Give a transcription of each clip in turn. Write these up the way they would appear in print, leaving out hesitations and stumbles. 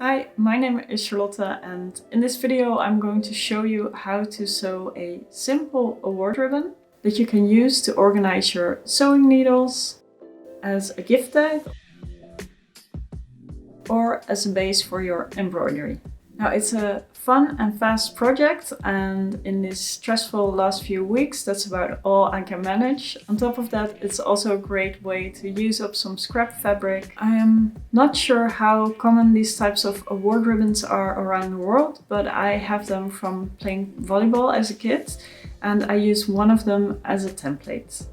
Hi, my name is Charlotte, and in this video I'm going to show you how to sew a simple award ribbon that you can use to organize your sewing needles, as a gift tag, or as a base for your embroidery. Now, it's a fun and fast project, and in this stressful last few weeks that's about all I can manage. On top of that, it's also a great way to use up some scrap fabric. I am not sure how common these types of award ribbons are around the world, but I have them from playing volleyball as a kid, and I use one of them as a template.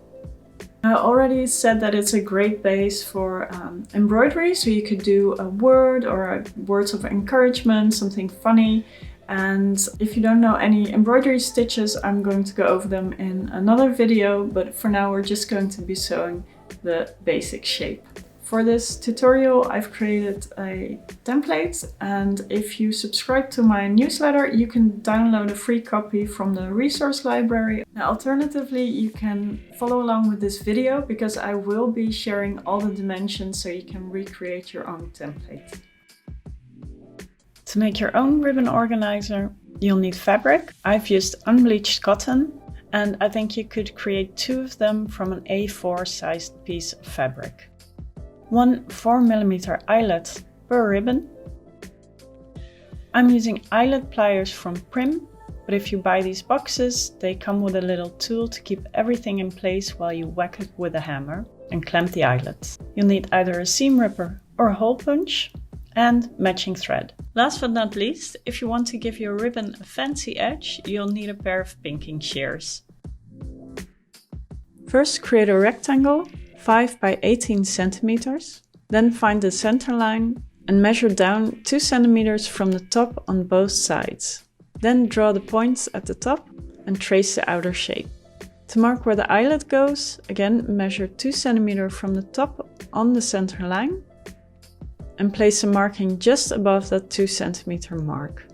I already said that it's a great base for embroidery, so you could do a word or words of encouragement, something funny. And if you don't know any embroidery stitches, I'm going to go over them in another video, but for now we're just going to be sewing the basic shape. For this tutorial, I've created a template, and if you subscribe to my newsletter, you can download a free copy from the resource library. Now, alternatively, you can follow along with this video because I will be sharing all the dimensions so you can recreate your own template. To make your own ribbon organizer, you'll need fabric. I've used unbleached cotton, and I think you could create 2 of them from an A4 sized piece of fabric. 1 4mm eyelet per ribbon. I'm using eyelet pliers from Prym, but if you buy these boxes, they come with a little tool to keep everything in place while you whack it with a hammer and clamp the eyelets. You'll need either a seam ripper or a hole punch, and matching thread. Last but not least, if you want to give your ribbon a fancy edge, you'll need a pair of pinking shears. First, create a rectangle 5 by 18 centimeters, then find the center line and measure down 2 centimeters from the top on both sides. Then draw the points at the top and trace the outer shape. To mark where the eyelet goes, again measure 2 centimeters from the top on the center line and place a marking just above that 2 centimeter mark.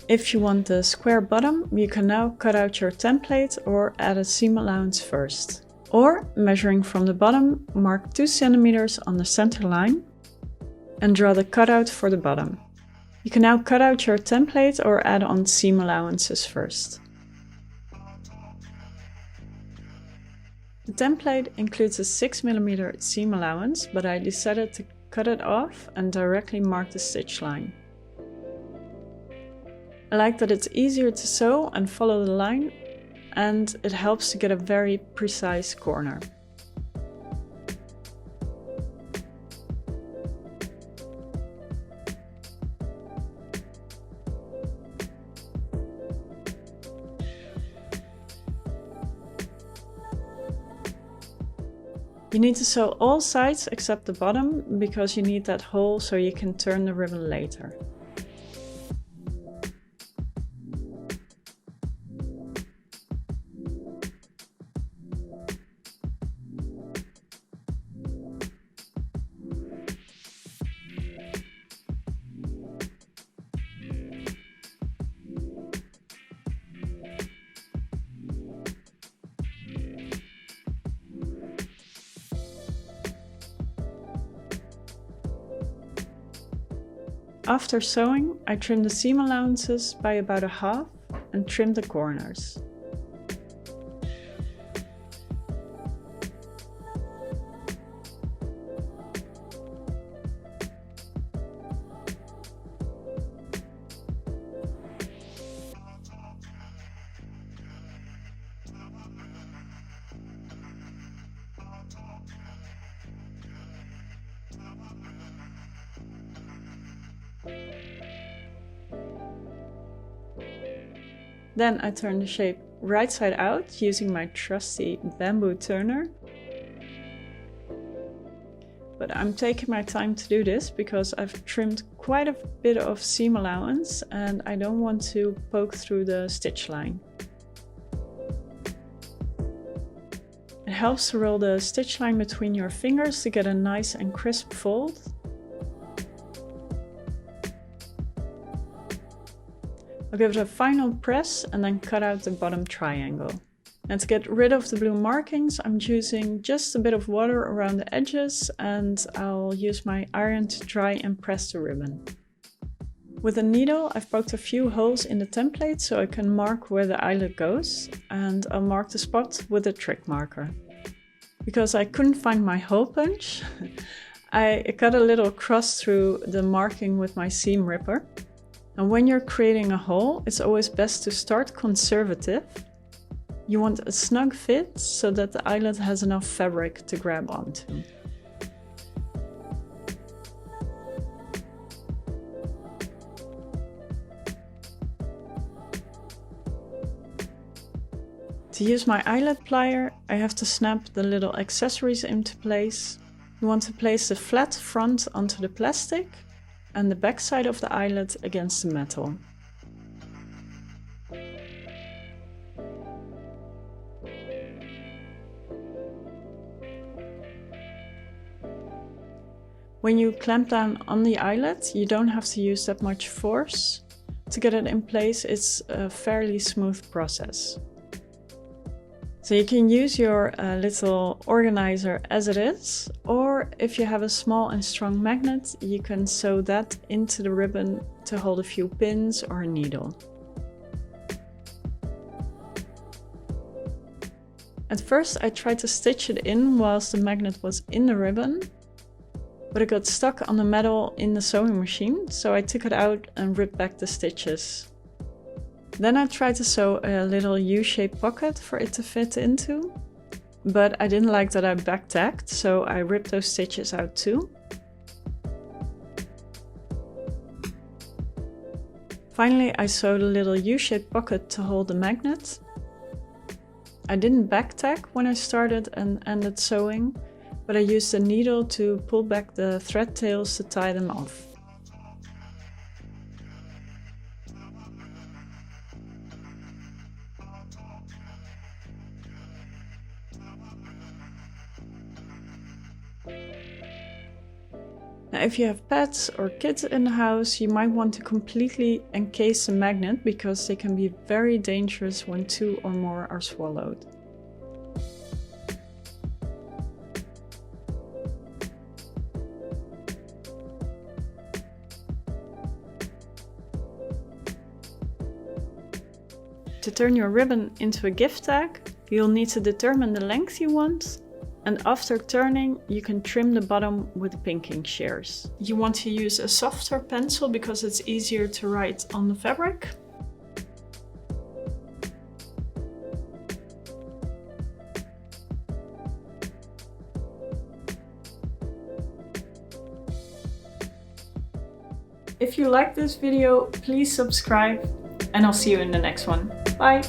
If you want the square bottom, you can now cut out your template or add a seam allowance first. Or, measuring from the bottom, mark 2 centimeters on the center line and draw the cutout for the bottom. You can now cut out your template or add on seam allowances first. The template includes a 6mm seam allowance, but I decided to cut it off and directly mark the stitch line. I like that it's easier to sew and follow the line, and it helps to get a very precise corner. You need to sew all sides except the bottom because you need that hole so you can turn the ribbon later. After sewing, I trimmed the seam allowances by about a half and trimmed the corners. Then I turn the shape right side out using my trusty bamboo turner. But I'm taking my time to do this because I've trimmed quite a bit of seam allowance and I don't want to poke through the stitch line. It helps to roll the stitch line between your fingers to get a nice and crisp fold. I'll give it a final press and then cut out the bottom triangle. And to get rid of the blue markings, I'm using just a bit of water around the edges, and I'll use my iron to dry and press the ribbon. With a needle, I've poked a few holes in the template so I can mark where the eyelet goes, and I'll mark the spot with a trick marker. Because I couldn't find my hole punch, I cut a little cross through the marking with my seam ripper. And when you're creating a hole, it's always best to start conservative. You want a snug fit so that the eyelet has enough fabric to grab onto. To use my eyelet plier, I have to snap the little accessories into place. You want to place the flat front onto the plastic and the back side of the eyelet against the metal. When you clamp down on the eyelet, you don't have to use that much force. To get it in place, it's a fairly smooth process. So you can use your little organizer as it is, or if you have a small and strong magnet, you can sew that into the ribbon to hold a few pins or a needle. At first I tried to stitch it in whilst the magnet was in the ribbon, but it got stuck on the metal in the sewing machine, so I took it out and ripped back the stitches. Then I tried to sew a little U-shaped pocket for it to fit into, but I didn't like that I back-tacked, so I ripped those stitches out too. Finally, I sewed a little U-shaped pocket to hold the magnet. I didn't back-tack when I started and ended sewing, but I used a needle to pull back the thread tails to tie them off. Now, if you have pets or kids in the house, you might want to completely encase the magnet because they can be very dangerous when 2 or more are swallowed. To turn your ribbon into a gift tag, you'll need to determine the length you want, and after turning, you can trim the bottom with pinking shears. You want to use a softer pencil because it's easier to write on the fabric. If you like this video, please subscribe, and I'll see you in the next one. Bye!